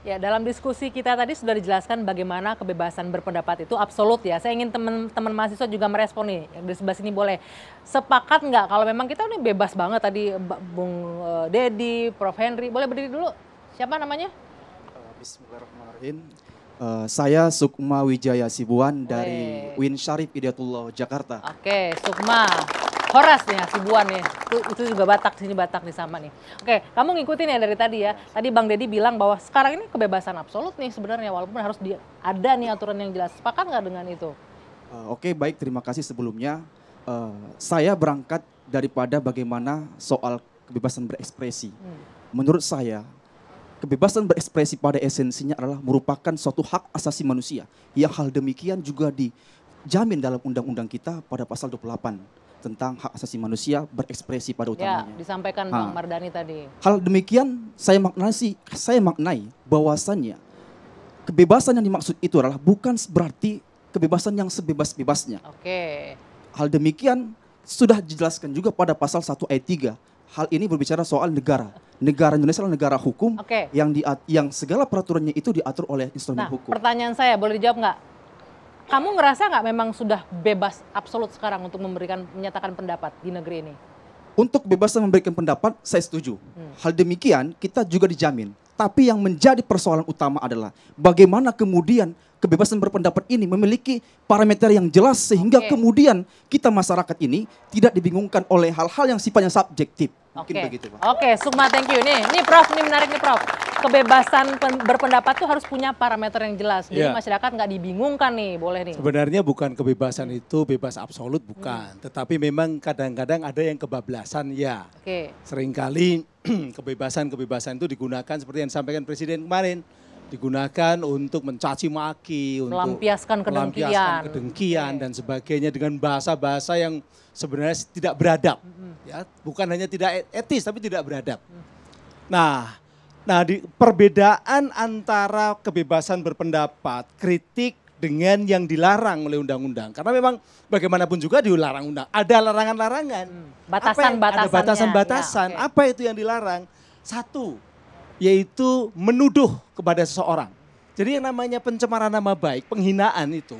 Ya, dalam diskusi kita tadi sudah dijelaskan bagaimana kebebasan berpendapat itu absolut ya. Saya ingin teman-teman mahasiswa juga merespon nih, yang di sebelah sini boleh. Sepakat nggak kalau memang kita nih bebas banget tadi Bung Dedi, Prof. Henry, boleh berdiri dulu? Siapa namanya? Bismillahirrahmanirrahim. Saya Sukma Wijaya Sibuan dari Boleh. Win Syarif Hidayatullah Jakarta. Oke, Sukma. Horas nih, Sibuan nih. Itu juga Batak, sini Batak nih sama nih. Oke, kamu ngikutin ya dari tadi ya. Tadi Bang Dedi bilang bahwa sekarang ini kebebasan absolut nih sebenarnya, walaupun harus ada nih aturan yang jelas. Sepakat nggak dengan itu? Oke, baik, terima kasih sebelumnya. Saya berangkat daripada bagaimana soal kebebasan berekspresi. Menurut saya, kebebasan berekspresi pada esensinya adalah merupakan suatu hak asasi manusia. Yang hal demikian juga dijamin dalam undang-undang kita pada pasal 28 tentang hak asasi manusia berekspresi pada Ya, utamanya. disampaikan Bang Mardhani tadi. Hal demikian saya maknai bahwasannya kebebasan yang dimaksud itu adalah bukan berarti kebebasan yang sebebas-bebasnya. Oke. Hal demikian sudah dijelaskan juga pada pasal 1 ayat 3. Hal ini berbicara soal negara. Negara Indonesia adalah negara hukum yang segala peraturannya itu diatur oleh instrumen hukum. Pertanyaan saya boleh dijawab nggak? Kamu ngerasa nggak memang sudah bebas absolut sekarang untuk menyatakan pendapat di negeri ini? Untuk kebebasan memberikan pendapat, saya setuju. Hal demikian kita juga dijamin. Tapi yang menjadi persoalan utama adalah bagaimana kemudian kebebasan berpendapat ini memiliki parameter yang jelas sehingga kemudian kita masyarakat ini tidak dibingungkan oleh hal-hal yang sifatnya subjektif. Mungkin begitu, Pak. Oke, Sukma, thank you. Nih Prof, ini menarik nih Prof. Kebebasan berpendapat tuh harus punya parameter yang jelas. Jadi masyarakat nggak dibingungkan nih, boleh nih. Sebenarnya bukan kebebasan itu bebas absolut, bukan. Tetapi memang kadang-kadang ada yang kebablasan, ya. Seringkali kebebasan-kebebasan itu digunakan seperti yang disampaikan Presiden kemarin. Digunakan untuk mencaci maki, untuk melampiaskan kedengkian dan sebagainya dengan bahasa-bahasa yang sebenarnya tidak beradab. Ya, bukan hanya tidak etis tapi tidak beradab. Nah, di perbedaan antara kebebasan berpendapat, kritik dengan yang dilarang oleh undang-undang. Karena memang bagaimanapun juga dilarang undang. Ada larangan-larangan. Batasan-batasannya. Ada batasan-batasan. Ya, apa itu yang dilarang? Satu, yaitu menuduh kepada seseorang. Jadi yang namanya pencemaran nama baik, penghinaan itu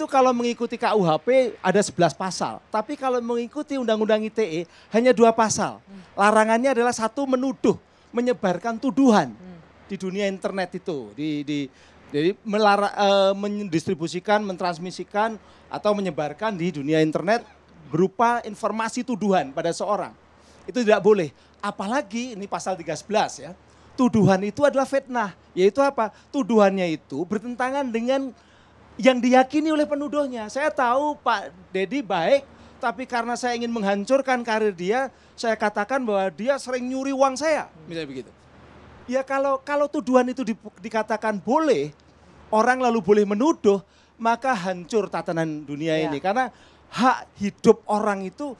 kalau mengikuti KUHP ada 11 pasal. Tapi kalau mengikuti Undang-Undang ITE hanya 2 pasal. Larangannya adalah satu, menuduh, menyebarkan tuduhan di dunia internet itu. Jadi mendistribusikan, mentransmisikan atau menyebarkan di dunia internet berupa informasi tuduhan pada seorang. Itu tidak boleh. Apalagi ini pasal 311 ya. Tuduhan itu adalah fitnah. Yaitu apa? Tuduhannya itu bertentangan dengan yang diyakini oleh penuduhnya. Saya tahu Pak Dedi baik, tapi karena saya ingin menghancurkan karir dia, saya katakan bahwa dia sering nyuri uang saya. Misalnya begitu. Ya kalau tuduhan itu dikatakan boleh, orang lalu boleh menuduh, maka hancur tatanan dunia ini. Karena hak hidup orang itu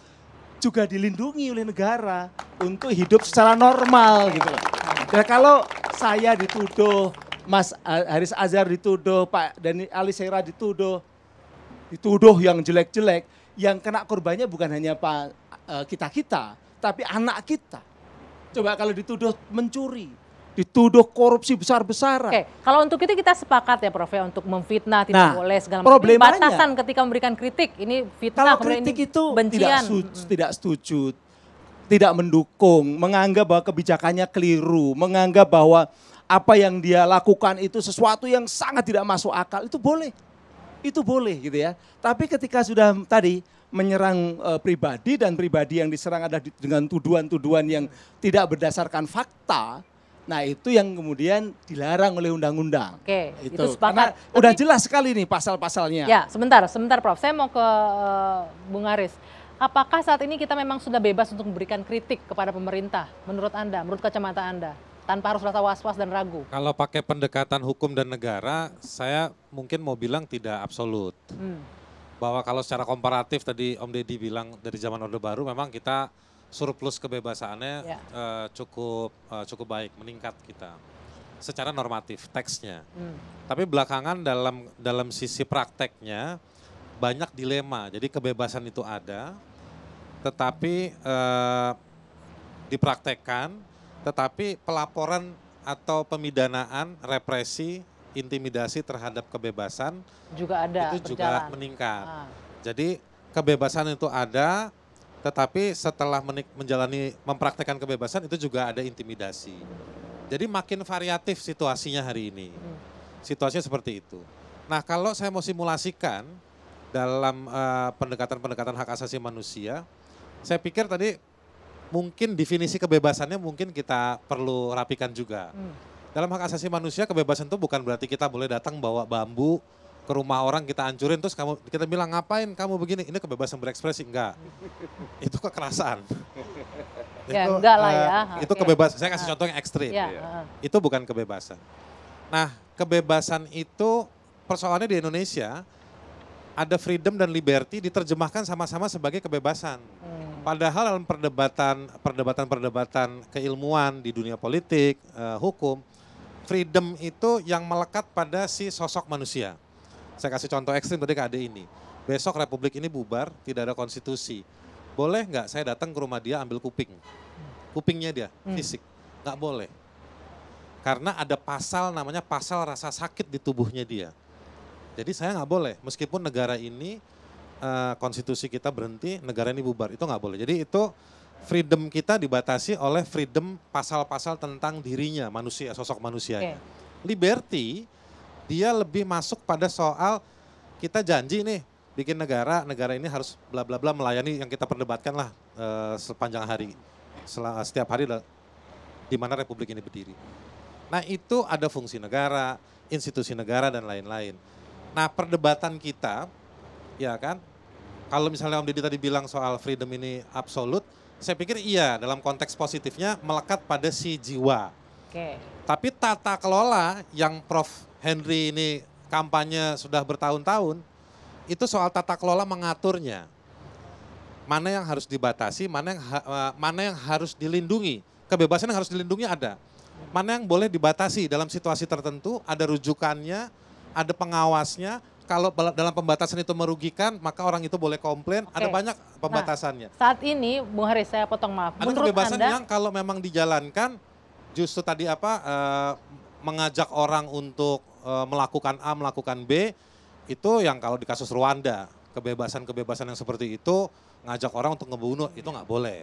juga dilindungi oleh negara untuk hidup secara normal gitu loh. Ya kalau saya dituduh, Mas Haris Azhar dituduh, Pak Dhani Alisera dituduh yang jelek-jelek, yang kena korbannya bukan hanya kita-kita, tapi anak kita. Coba kalau dituduh mencuri, dituduh korupsi besar-besaran. Oke, kalau untuk itu kita sepakat ya Prof ya, untuk memfitnah tidak boleh segala macam. Batasan ketika memberikan kritik, ini fitnah, kalau kritik itu bencian. Tidak setuju, tidak mendukung, menganggap bahwa kebijakannya keliru, menganggap bahwa apa yang dia lakukan itu sesuatu yang sangat tidak masuk akal, itu boleh gitu ya. Tapi ketika sudah tadi menyerang pribadi dan pribadi yang diserang adalah dengan tuduhan-tuduhan yang tidak berdasarkan fakta, nah itu yang kemudian dilarang oleh undang-undang. Oke, itu sepakat. Karena udah jelas sekali nih pasal-pasalnya. Ya, sebentar Prof. Saya mau ke Bung Haris. Apakah saat ini kita memang sudah bebas untuk memberikan kritik kepada pemerintah menurut Anda, menurut kacamata Anda? Tanpa harus rasa was-was dan ragu. Kalau pakai pendekatan hukum dan negara, saya mungkin mau bilang tidak absolut. Bahwa kalau secara komparatif tadi Om Dedi bilang dari zaman Orde Baru memang kita surplus kebebasannya cukup baik, meningkat kita. Secara normatif teksnya. Tapi belakangan dalam sisi prakteknya banyak dilema. Jadi kebebasan itu ada, tetapi dipraktekkan, tetapi pelaporan atau pemidanaan, represi, intimidasi terhadap kebebasan Juga ada itu juga berjalan. meningkat. Ah. Jadi kebebasan itu ada, tetapi setelah mempraktekkan kebebasan itu juga ada intimidasi. Jadi makin variatif situasinya hari ini. Situasinya seperti itu. Nah kalau saya mau simulasikan dalam pendekatan-pendekatan hak asasi manusia, saya pikir tadi mungkin definisi kebebasannya mungkin kita perlu rapikan juga. Dalam hak asasi manusia kebebasan itu bukan berarti kita boleh datang bawa bambu ke rumah orang kita hancurin terus kita bilang ngapain kamu begini, ini kebebasan berekspresi, enggak. Itu kekerasan. Ya, enggak lah ya. Itu Oke. kebebasan, saya kasih contoh yang ekstrim. Ya, Itu bukan kebebasan. Nah kebebasan itu persoalannya di Indonesia ada freedom dan liberty diterjemahkan sama-sama sebagai kebebasan. Padahal dalam perdebatan keilmuan di dunia politik, hukum, freedom itu yang melekat pada si sosok manusia. Saya kasih contoh ekstrim tadi KD ini. Besok Republik ini bubar, tidak ada konstitusi. Boleh nggak saya datang ke rumah dia ambil kupingnya dia, fisik? Nggak boleh. Karena ada pasal namanya pasal rasa sakit di tubuhnya dia. Jadi saya nggak boleh, meskipun negara ini konstitusi kita berhenti, negara ini bubar, itu nggak boleh. Jadi itu freedom kita dibatasi oleh freedom pasal-pasal tentang dirinya, manusia, sosok manusianya. Liberty, dia lebih masuk pada soal kita janji nih bikin negara ini harus bla bla bla melayani yang kita perdebatkan lah sepanjang hari, setiap hari di mana Republik ini berdiri. Nah itu ada fungsi negara, institusi negara dan lain-lain. Nah perdebatan kita, ya kan, kalau misalnya Om Deddy tadi bilang soal freedom ini absolut, saya pikir iya dalam konteks positifnya melekat pada si jiwa. Tapi tata kelola yang Prof. Henry ini kampanye sudah bertahun-tahun, itu soal tata kelola mengaturnya. Mana yang harus dibatasi, mana yang harus dilindungi. Kebebasan yang harus dilindungi ada. Mana yang boleh dibatasi dalam situasi tertentu, ada rujukannya, ada pengawasnya. Kalau dalam pembatasan itu merugikan, maka orang itu boleh komplain. Ada banyak pembatasannya. Nah, saat ini, Bung Haris, saya potong maaf. Ada Menurut kebebasan Anda, yang kalau memang dijalankan, justru tadi mengajak orang untuk melakukan A, melakukan B, itu yang kalau di kasus Rwanda, kebebasan-kebebasan yang seperti itu, ngajak orang untuk ngebunuh, itu nggak boleh.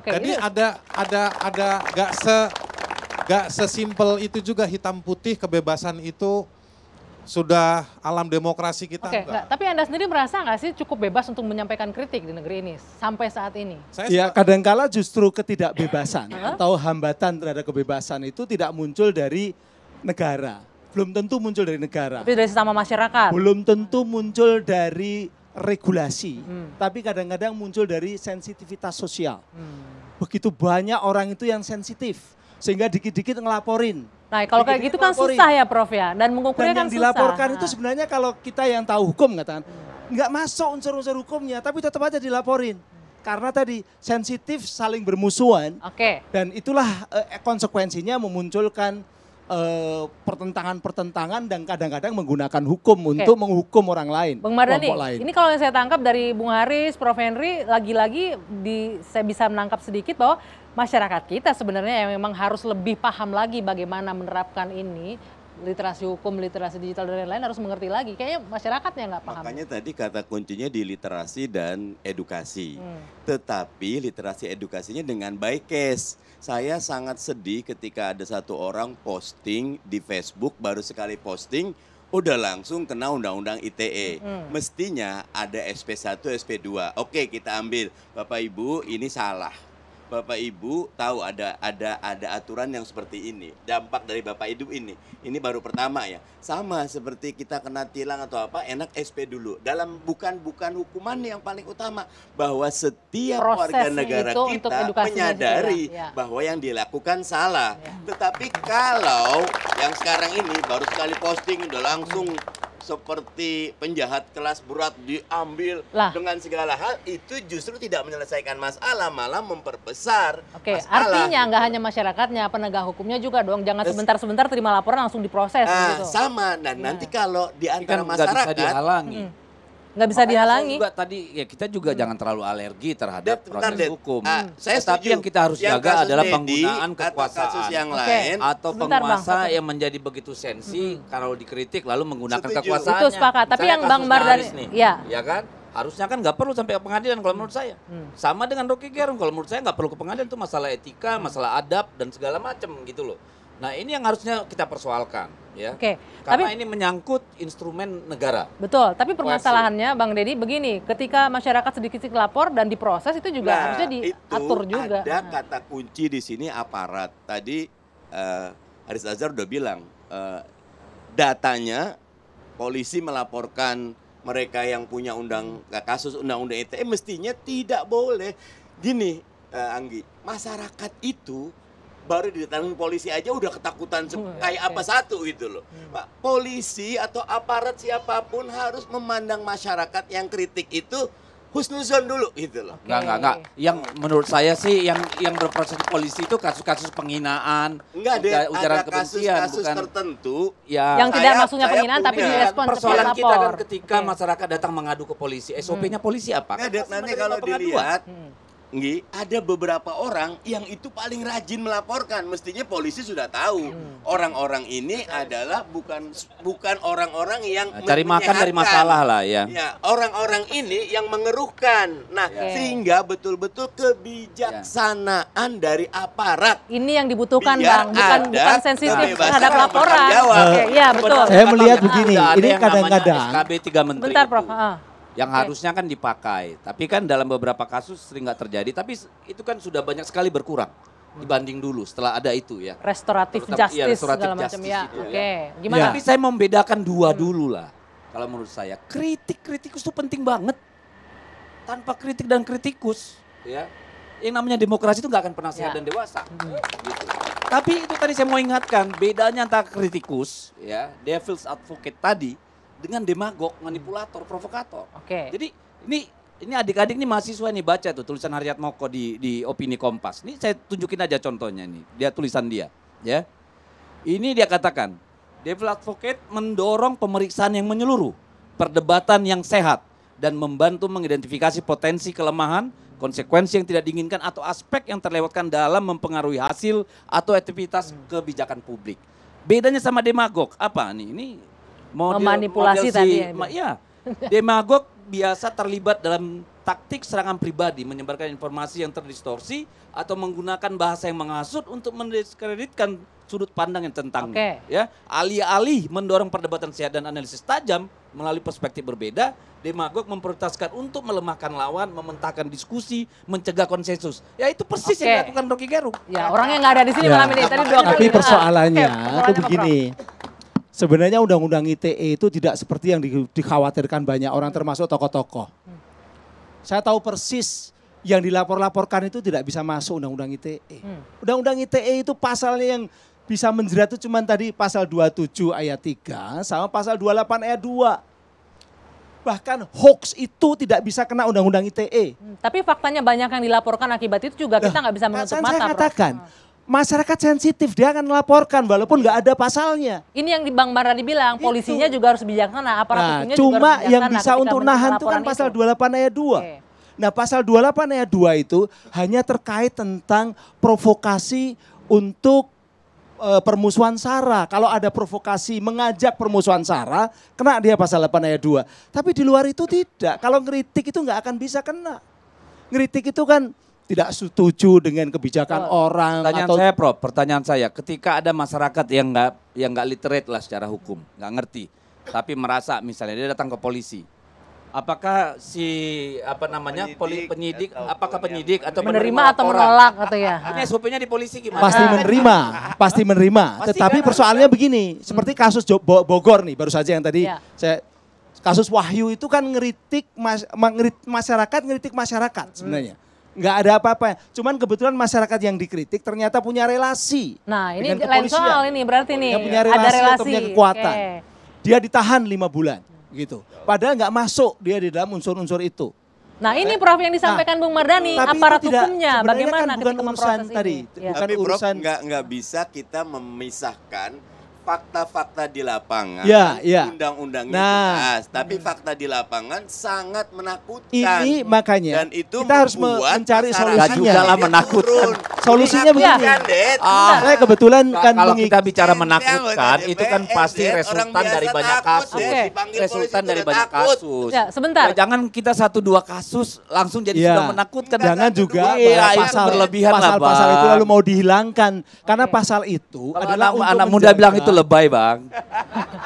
Jadi ada gak sesimpel itu juga hitam putih kebebasan itu sudah alam demokrasi kita. Enggak. Tapi Anda sendiri merasa nggak sih cukup bebas untuk menyampaikan kritik di negeri ini sampai saat ini? Ya kadangkala justru ketidakbebasan atau hambatan terhadap kebebasan itu tidak muncul dari negara. Belum tentu muncul dari negara. Tapi dari sesama masyarakat. Belum tentu muncul dari regulasi. Tapi kadang-kadang muncul dari sensitivitas sosial. Begitu banyak orang itu yang sensitif. Sehingga dikit-dikit ngelaporin. Nah kalau kayak gitu kan susah ya Prof ya, dan mengukurnya kan susah. Dan yang dilaporkan itu sebenarnya kalau kita yang tahu hukum katakan, nggak masuk unsur-unsur hukumnya, tapi tetap aja dilaporin. Karena tadi sensitif saling bermusuhan, dan itulah konsekuensinya memunculkan pertentangan-pertentangan dan kadang-kadang menggunakan hukum untuk menghukum orang lain. Bang Mardhani, ini kalau yang saya tangkap dari Bung Haris, Prof. Henry, lagi-lagi saya bisa menangkap sedikit bahwa masyarakat kita sebenarnya yang memang harus lebih paham lagi bagaimana menerapkan ini, literasi hukum, literasi digital dan lain-lain harus mengerti lagi. Kayaknya masyarakatnya nggak paham. Makanya tadi kata kuncinya di literasi dan edukasi. Tetapi literasi edukasinya dengan by case. Saya sangat sedih ketika ada satu orang posting di Facebook, baru sekali posting, udah langsung kena undang-undang ITE. Mestinya ada SP1, SP2. Oke, kita ambil. Bapak Ibu, ini salah. Bapak Ibu tahu ada aturan yang seperti ini. Dampak dari Bapak Ibu ini baru pertama ya. Sama seperti kita kena tilang atau apa, enak SP dulu. Dalam bukan hukuman yang paling utama, bahwa setiap warga negara kita menyadari bahwa yang dilakukan salah. Tetapi kalau yang sekarang ini baru sekali posting udah langsung seperti penjahat kelas berat diambil dengan segala hal, itu justru tidak menyelesaikan masalah, malah memperbesar masalah. Artinya nggak hanya masyarakatnya, penegak hukumnya juga dong. Jangan sebentar-sebentar terima laporan langsung diproses. Sama, dan nanti kalau di antara masyarakat, nggak bisa dihalangi. nggak bisa Makanya dihalangi. Saya juga tadi ya kita juga jangan terlalu alergi terhadap Bentar, proses Det. hukum. Saya Tetapi setuju. yang kita harus Yang jaga kasus adalah Dedi penggunaan atau kekuasaan kasus yang Oke. lain. atau Sebentar, Bang. penguasa yang menjadi begitu sensi kalau dikritik lalu menggunakan Setuju. kekuasaannya. Itu sepakat. Tapi Misalnya yang Bang kasusnya Mardhani- Haris nih, ya. ya kan? Harusnya kan nggak perlu sampai ke pengadilan kalau menurut saya. Sama dengan Rocky Gerung kalau menurut saya nggak perlu ke pengadilan, itu masalah etika, masalah adab dan segala macam gitu loh. Nah ini yang harusnya kita persoalkan ya. Oke, Karena tapi- ini menyangkut instrumen negara. Betul, tapi permasalahannya Bang Deddy begini, ketika masyarakat sedikit-sedikit lapor dan diproses itu juga harusnya diatur juga. Ada kata kunci di sini aparat. Tadi Haris Azhar udah bilang datanya polisi melaporkan mereka yang punya kasus undang-undang ITE mestinya tidak boleh. Gini Anggi, masyarakat itu baru didatangin polisi aja udah ketakutan kayak apa satu gitu loh. Pak, polisi atau aparat siapapun harus memandang masyarakat yang kritik itu husnuzon dulu gitu loh. Enggak. Yang menurut saya sih yang berproses di polisi itu kasus-kasus penghinaan, Enggak ujaran ada kebencian, kasus-kasus bukan tertentu ya. Yang tidak Saya- maksudnya saya penghinaan tapi punya direspon cepat persoalan lapor. kita kan ketika Oke. masyarakat datang mengadu ke polisi, SOP-nya polisi apa? Nggak, Kan nanti menerima kalau pengaduan. dilihat, Nggih, ada beberapa orang yang itu paling rajin melaporkan. Mestinya polisi sudah tahu orang-orang ini adalah bukan orang-orang yang Cari makan dari menyehatkan. masalah lah ya. Ya, orang-orang ini yang mengeruhkan. Nah, Oke. sehingga betul-betul kebijaksanaan dari aparat. Ini yang dibutuhkan Biar Bang, bukan ada sensitif kebebasan terhadap laporan. bertanggung jawab. Oke, iya betul. Saya melihat begini, Sudah ada ini yang namanya kadang-kadang SKB 3 menteri Bentar itu, Prof. yang harusnya kan dipakai. Tapi kan dalam beberapa kasus sering nggak terjadi. Tapi itu kan sudah banyak sekali berkurang dibanding dulu setelah ada itu ya. Restoratif Terutama- justice iya, restoratif segala macam justice ya. itu, Oke, ya. gimana? Tapi saya mau membedakan dua dulu lah. Kalau menurut saya kritikus itu penting banget. Tanpa kritik dan kritikus, ya, yang namanya demokrasi itu nggak akan pernah sehat Ya. dan dewasa. Gitu. Tapi itu tadi saya mau ingatkan bedanya antara kritikus, ya, devil's advocate tadi dengan demagog, manipulator, provokator. Oke. Jadi ini adik-adik nih mahasiswa nih baca tuh tulisan Haryat Moko di Opini Kompas. Ini saya tunjukin aja contohnya nih. Dia tulisan dia, ya. Ini dia katakan, Devil Advocate mendorong pemeriksaan yang menyeluruh, perdebatan yang sehat dan membantu mengidentifikasi potensi kelemahan, konsekuensi yang tidak diinginkan atau aspek yang terlewatkan dalam mempengaruhi hasil atau aktivitas kebijakan publik. Bedanya sama demagog apa nih? Ini Memanipulasi tadi ya, itu. Ya, demagog biasa terlibat dalam taktik serangan pribadi, menyebarkan informasi yang terdistorsi atau menggunakan bahasa yang menghasut untuk mendiskreditkan sudut pandang yang tentangnya. Oke. Ya, alih-alih mendorong perdebatan sehat dan analisis tajam melalui perspektif berbeda, demagog memprioritaskan untuk melemahkan lawan, mementahkan diskusi, mencegah konsensus. Ya itu persis Oke. yang dilakukan Rocky Gerung. Ya, orang yang nggak ada di sini Ya. malam ini tadi dua kali. Tapi persoalannya Oke, itu persoalannya apa, begini. Sebenarnya undang-undang ITE itu tidak seperti yang dikhawatirkan banyak orang termasuk tokoh-tokoh. Saya tahu persis yang dilapor-laporkan itu tidak bisa masuk undang-undang ITE. Undang-undang ITE itu pasalnya yang bisa menjerat itu cuma tadi pasal 27 ayat 3 sama pasal 28 ayat 2. Bahkan hoax itu tidak bisa kena undang-undang ITE. Tapi faktanya banyak yang dilaporkan akibat itu juga kita nggak bisa menutup Kan mata. saya Prof. katakan, masyarakat sensitif, dia akan melaporkan walaupun nggak ada pasalnya. Ini yang di Bang Mardhani bilang, polisinya juga harus bijaksana, aparat Nah, hukumnya juga harus cuma bijaksana yang bisa ketika untuk menerima nahan itu kan laporan pasal itu. 28 ayat 2. Oke. Nah, pasal 28 ayat 2 itu hanya terkait tentang provokasi untuk permusuhan SARA. Kalau ada provokasi mengajak permusuhan SARA, kena dia pasal 8 ayat 2. Tapi di luar itu tidak. Kalau ngeritik itu nggak akan bisa kena. Ngeritik itu kan tidak setuju dengan kebijakan orang Pertanyaan saya, ketika ada masyarakat yang nggak literate lah secara hukum, nggak ngerti, tapi merasa misalnya dia datang ke polisi, apakah penyidik, apakah penyidik atau Menerima atau laporan? menolak atau ya. Ini SOP-nya di polisi gimana? pasti menerima, pasti menerima. Pasti Tetapi kan persoalannya begini, seperti kasus Bogor nih, baru saja yang tadi Ya. kasus Wahyu itu kan ngeritik masyarakat sebenarnya. Nggak ada apa-apa. Cuman kebetulan masyarakat yang dikritik ternyata punya relasi. Nah, ini dengan lain kepolisian. soal ini berarti nih. Yang punya Ada relasi relasi. atau punya kekuatan. Oke. Dia ditahan 5 bulan gitu. Padahal nggak masuk dia di dalam unsur-unsur itu. Nah, ini Prof yang disampaikan Bung Mardhani, Tapi itu aparat tidak- hukumnya sebenarnya bagaimana kan bukan ketika urusan memproses tadi. ini. Ya. Bukan Tapi Prof urusan- nggak bisa kita memisahkan fakta-fakta di lapangan, Ya, ya. undang-undangnya Nah. jelas, tapi fakta di lapangan sangat menakutkan. Ini makanya dan itu kita harus membuat mencari masyarakat solusinya. Nggak juga lah menakutkan. Solusinya begini. Menakutkan, Det. Saya kebetulan kan Kalau kita bicara Saya menakutkan, anggota itu kan DPR, pasti Det. Orang resultan biasa dari banyak takut, kasus. Det. Oke. Dipanggil Resultan polisi dari udah banyak takut. kasus. Ya, sebentar. Ya, jangan kita 1-2 kasus langsung jadi Ya. sudah menakutkan. Jangan juga Iya, bahwa itu pasal berlebihan lah, pasal Bang. itu lalu mau dihilangkan karena pasal itu Kalau adalah untuk anak muda menjaga- bilang itu lebay, Bang.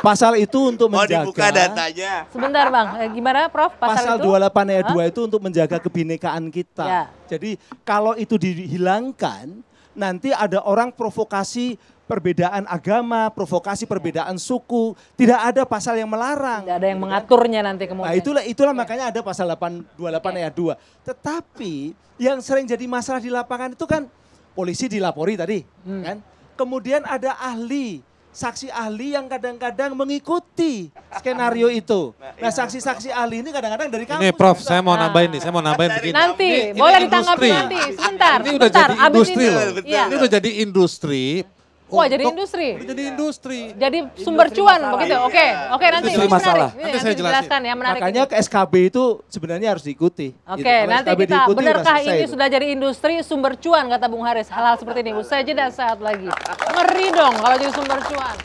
pasal itu untuk Mau menjaga dibuka datanya. Sebentar Bang, gimana Prof? pasal itu? 28 ayat Hah? 2 itu untuk menjaga kebinekaan kita. Ya. Jadi kalau itu dihilangkan nanti ada orang provokasi perbedaan agama, provokasi perbedaan suku, tidak ada pasal yang melarang. Tidak ada yang mengaturnya nanti Nah, kemudian. itulah makanya ada pasal 28 ayat 2. Tetapi yang sering jadi masalah di lapangan itu kan polisi dilapori tadi, kan? Kemudian ada ahli, saksi ahli yang kadang-kadang mengikuti skenario itu. Nah, saksi-saksi ahli ini kadang-kadang dari kampus. Ini Prof, juga. saya mau nambahin nih, saya mau nambahin begini. Nanti, Ini boleh ditanggapi industri. nanti. Sebentar, Ini udah sebentar. jadi Abis industri ini. loh. Iya. Ini udah jadi industri. Wah, jadi untuk- industri. Udah jadi industri. Jadi sumber cuan begitu. Oke, oke nanti Industri ini masalah. menarik. Ini Nanti nanti saya jelasin. dijelaskan ya menarik. Makanya ini. ke SKB itu sebenarnya harus diikuti. Oke, Gitu. Kalau nanti SKB kita diikuti, benarkah udah selesai ini itu. sudah jadi industri sumber cuan kata Bung Haris. Hal-hal seperti ini. Usai jeda saat lagi. Ngeri dong kalau jadi sumber cuan.